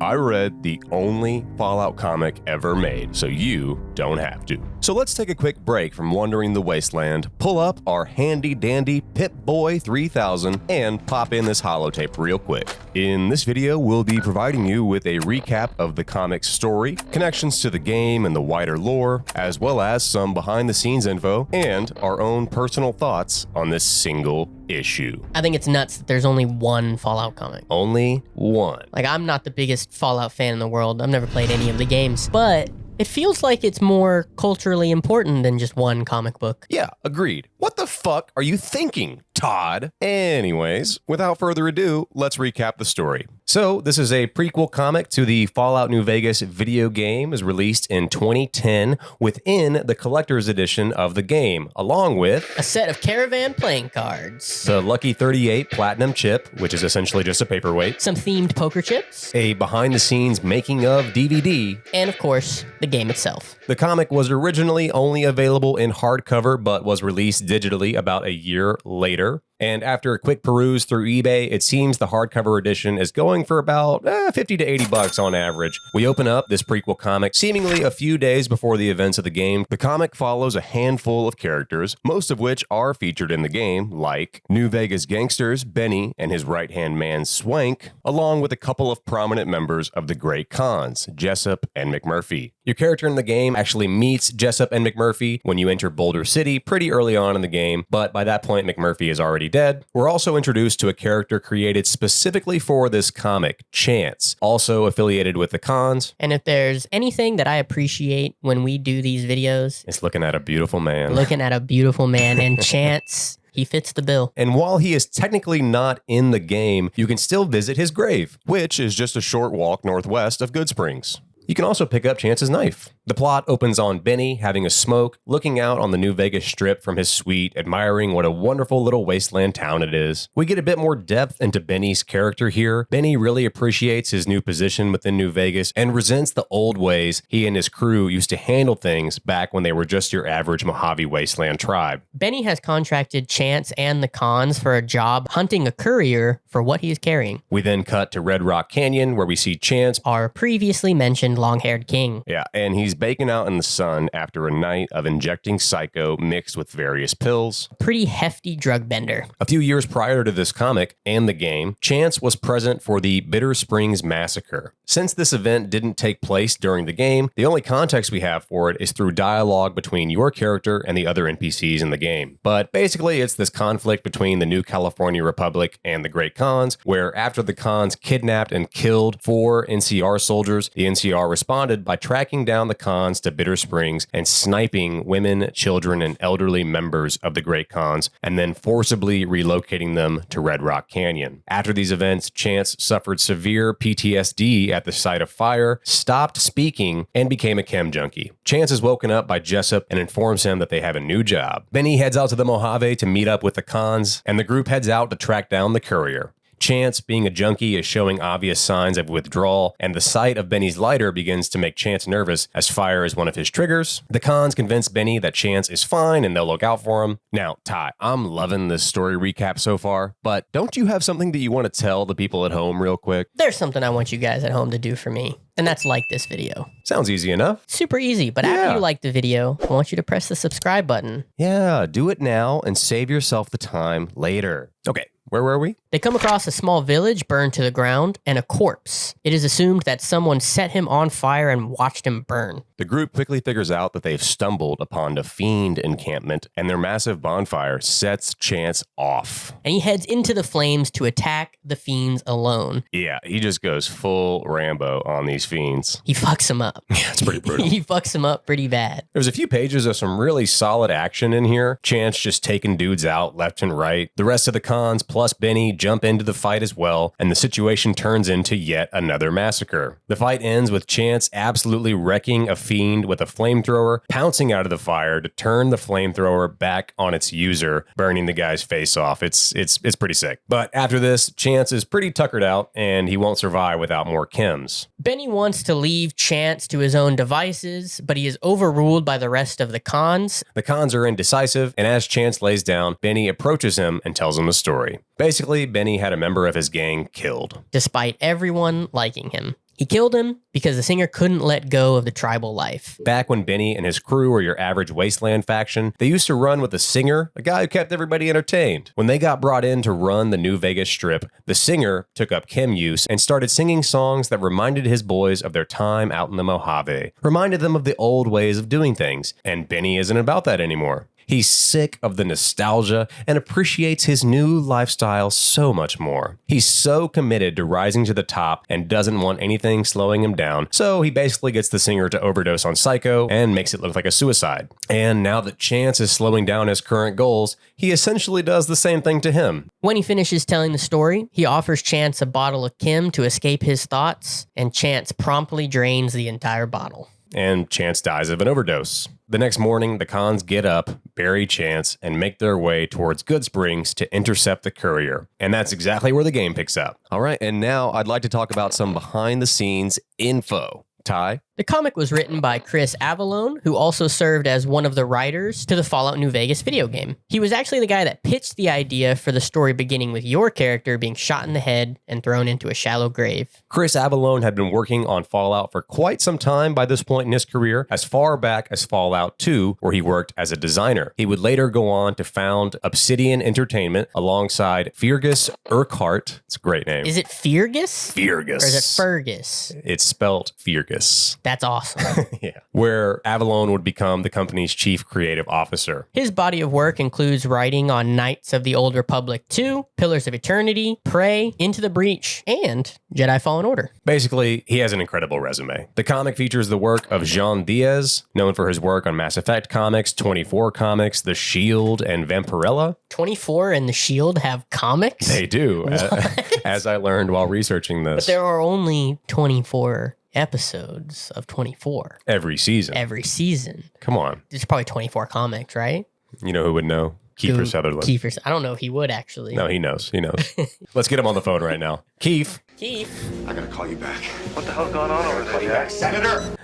I read the only Fallout comic ever made, so you don't have to. So let's take a quick break from wandering the wasteland, pull up our handy-dandy Pip-Boy 3000, and pop in this holotape real quick. In this video, we'll be providing you with a recap of the comic's story, connections to the game and the wider lore, as well as some behind-the-scenes info, and our own personal thoughts on this single issue. I think it's nuts that there's only one Fallout comic. Only one. Like, I'm not the biggest Fallout fan in the world. I've never played any of the games, but it feels like it's more culturally important than just one comic book. Yeah, agreed. What the fuck are you thinking, Todd? Anyways, without further ado, let's recap the story. So, this is a prequel comic to the Fallout New Vegas video game. It was released in 2010 within the collector's edition of the game, along with a set of Caravan playing cards, the Lucky 38 Platinum chip, which is essentially just a paperweight, some themed poker chips, a behind-the-scenes making-of DVD, and of course, the game itself. The comic was originally only available in hardcover, but was released digitally about a year later. And after a quick peruse through eBay, it seems the hardcover edition is going for about 50 to 80 bucks on average. We open up this prequel comic seemingly a few days before the events of the game. The comic follows a handful of characters, most of which are featured in the game, like New Vegas gangsters Benny and his right-hand man Swank, along with a couple of prominent members of the Great Khans, Jessup and McMurphy. Your character in the game actually meets Jessup and McMurphy when you enter Boulder City pretty early on in the game, but by that point McMurphy is already dead. We're also introduced to a character created specifically for this comic, Chance, also affiliated with the Khans. And if there's anything that I appreciate when we do these videos, it's looking at a beautiful man. Looking at a beautiful man, and Chance, he fits the bill. And while he is technically not in the game, you can still visit his grave, which is just a short walk northwest of Goodsprings. You can also pick up Chance's knife. The plot opens on Benny having a smoke, looking out on the New Vegas Strip from his suite, admiring what a wonderful little wasteland town it is. We get a bit more depth into Benny's character here. Benny really appreciates his new position within New Vegas and resents the old ways he and his crew used to handle things back when they were just your average Mojave wasteland tribe. Benny has contracted Chance and the Khans for a job hunting a courier for what he is carrying. We then cut to Red Rock Canyon, where we see Chance, our previously mentioned long-haired king. Yeah, and he's baking out in the sun after a night of injecting psycho mixed with various pills. Pretty hefty drug bender. A few years prior to this comic and the game, Chance was present for the Bitter Springs Massacre. Since this event didn't take place during the game, the only context we have for it is through dialogue between your character and the other NPCs in the game. But basically, it's this conflict between the New California Republic and the Great Khans, where after the Khans kidnapped and killed 4 NCR soldiers, the NCR responded by tracking down the Khans to Bitter Springs and sniping women, children, and elderly members of the Great Khans, and then forcibly relocating them to Red Rock Canyon. After these events, Chance suffered severe PTSD at the site of fire, stopped speaking, and became a chem junkie. Chance is woken up by Jessup and informs him that they have a new job. Benny heads out to the Mojave to meet up with the Khans, and the group heads out to track down the courier. Chance, being a junkie, is showing obvious signs of withdrawal, and the sight of Benny's lighter begins to make Chance nervous, as fire is one of his triggers. The Khans convince Benny that Chance is fine and they'll look out for him. Now, Ty, I'm loving this story recap so far, but don't you have something that you want to tell the people at home real quick? There's something I want you guys at home to do for me, and that's like this video. Sounds easy enough. Super easy, but after you like the video, I want you to press the subscribe button. Yeah, do it now and save yourself the time later. Okay. Where were we? They come across a small village burned to the ground and a corpse. It is assumed that someone set him on fire and watched him burn. The group quickly figures out that they've stumbled upon a fiend encampment, and their massive bonfire sets Chance off. And he heads into the flames to attack the fiends alone. Yeah, he just goes full Rambo on these fiends. He fucks them up. Yeah, it's pretty brutal. He fucks them up pretty bad. There's a few pages of some really solid action in here. Chance just taking dudes out left and right. The rest of the Khans plus Benny jump into the fight as well, and the situation turns into yet another massacre. The fight ends with Chance absolutely wrecking a fiend with a flamethrower, pouncing out of the fire to turn the flamethrower back on its user, burning the guy's face off. It's pretty sick. But after this, Chance is pretty tuckered out, and he won't survive without more chems. Benny wants to leave Chance to his own devices, but he is overruled by the rest of the Khans. The Khans are indecisive, and as Chance lays down, Benny approaches him and tells him a story. Basically, Benny had a member of his gang killed. Despite everyone liking him. He killed him because the singer couldn't let go of the tribal life. Back when Benny and his crew were your average wasteland faction, they used to run with the singer, a guy who kept everybody entertained. When they got brought in to run the New Vegas Strip, the singer took up chem use and started singing songs that reminded his boys of their time out in the Mojave, reminded them of the old ways of doing things, and Benny isn't about that anymore. He's sick of the nostalgia and appreciates his new lifestyle so much more. He's so committed to rising to the top and doesn't want anything slowing him down, so he basically gets the singer to overdose on Psycho and makes it look like a suicide. And now that Chance is slowing down his current goals, he essentially does the same thing to him. When he finishes telling the story, he offers Chance a bottle of Kim to escape his thoughts, and Chance promptly drains the entire bottle. And Chance dies of an overdose. The next morning, the Khans get up, bury Chance, and make their way towards Good Springs to intercept the courier. And that's exactly where the game picks up. All right, and now I'd like to talk about some behind-the-scenes info. Ty? The comic was written by Chris Avallone, who also served as one of the writers to the Fallout New Vegas video game. He was actually the guy that pitched the idea for the story beginning with your character being shot in the head and thrown into a shallow grave. Chris Avallone had been working on Fallout for quite some time by this point in his career, as far back as Fallout 2, where he worked as a designer. He would later go on to found Obsidian Entertainment alongside Fergus Urquhart. It's a great name. Is it Fergus? Fergus. Or is it Fergus? It's spelled Fergus. That's awesome. Yeah. Where Avallone would become the company's chief creative officer. His body of work includes writing on Knights of the Old Republic 2, Pillars of Eternity, Prey, Into the Breach, and Jedi Fallen Order. Basically, he has an incredible resume. The comic features the work of Jean Diaz, known for his work on Mass Effect comics, 24 comics, The Shield, and Vampirella. 24 and The Shield have comics? They do, as I learned while researching this. But there are only 24 episodes of 24. Every season. Every season. Come on. There's probably 24 comics, right? You know who would know? Kiefer Sutherland. I don't know if he would, actually. No, he knows. He knows. Let's get him on the phone right now. Keith. Keith. I gotta call you back. What the hell's going on over there? Call you back, Senator.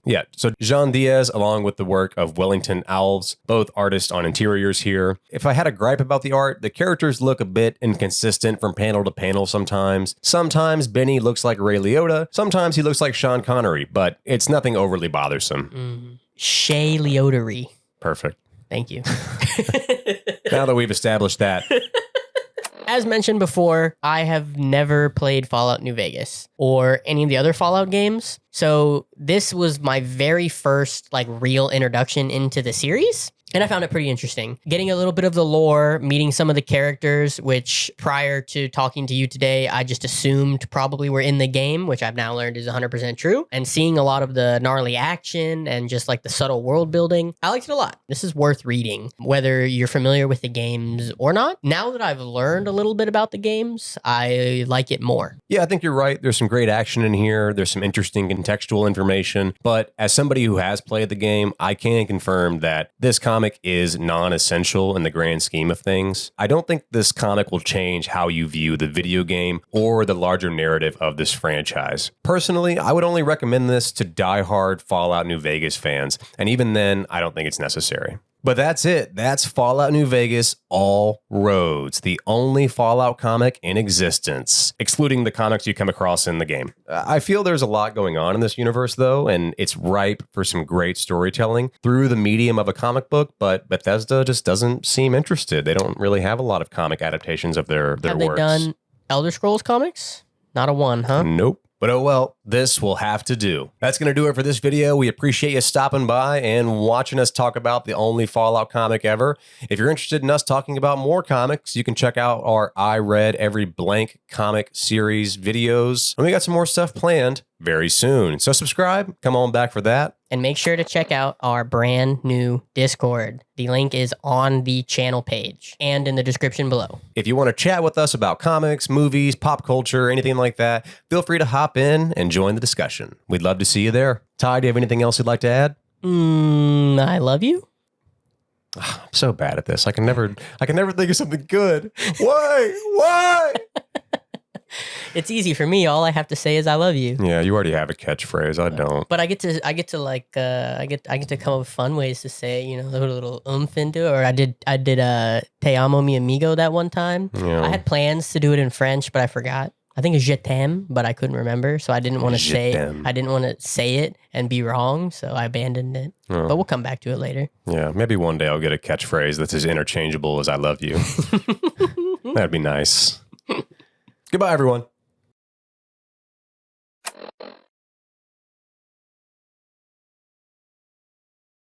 Yeah, so Jean Diaz, along with the work of Wellington Alves, both artists on interiors here. If I had a gripe about the art, the characters look a bit inconsistent from panel to panel sometimes. Sometimes Benny looks like Ray Liotta, sometimes he looks like Sean Connery, but it's nothing overly bothersome. Shay Liotta. Perfect. Thank you. Now that we've established that. As mentioned before, I have never played Fallout New Vegas or any of the other Fallout games. So this was my very first real introduction into the series. And I found it pretty interesting. Getting a little bit of the lore, meeting some of the characters, which prior to talking to you today, I just assumed probably were in the game, which I've now learned is 100% true. And seeing a lot of the gnarly action and just the subtle world building, I liked it a lot. This is worth reading, whether you're familiar with the games or not. Now that I've learned a little bit about the games, I like it more. Yeah, I think you're right. There's some great action in here. There's some interesting contextual information. But as somebody who has played the game, I can confirm that this comic is non-essential in the grand scheme of things. I don't think this comic will change how you view the video game or the larger narrative of this franchise. Personally, I would only recommend this to diehard Fallout New Vegas fans, and even then, I don't think it's necessary. But that's it. That's Fallout New Vegas All Roads, the only Fallout comic in existence, excluding the comics you come across in the game. I feel there's a lot going on in this universe, though, and it's ripe for some great storytelling through the medium of a comic book, but Bethesda just doesn't seem interested. They don't really have a lot of comic adaptations of their works. Have they done Elder Scrolls comics? Not a one, huh? Nope. But oh well, this will have to do. That's going to do it for this video. We appreciate you stopping by and watching us talk about the only Fallout comic ever. If you're interested in us talking about more comics, you can check out our I Read Every Blank comic series videos. And we got some more stuff planned very soon. So subscribe, come on back for that. And make sure to check out our brand new Discord. The link is on the channel page and in the description below. If you want to chat with us about comics, movies, pop culture, anything like that, feel free to hop in and join the discussion. We'd love to see you there. Ty, do you have anything else you'd like to add? I love you. I'm so bad at this. I can never think of something good. Why? It's easy for me. All I have to say is I love you. Yeah, you already have a catchphrase. I don't. But I get to come up with fun ways to say, a little oomph into it. Or I did Te amo mi amigo that one time. Yeah. I had plans to do it in French, but I forgot. I think it's je t'aime, but I couldn't remember, so I didn't want to Je say t'aime. I didn't want to say it and be wrong, so I abandoned it. Oh. But we'll come back to it later. Yeah, maybe one day I'll get a catchphrase that's as interchangeable as I love you. That'd be nice. Goodbye, everyone.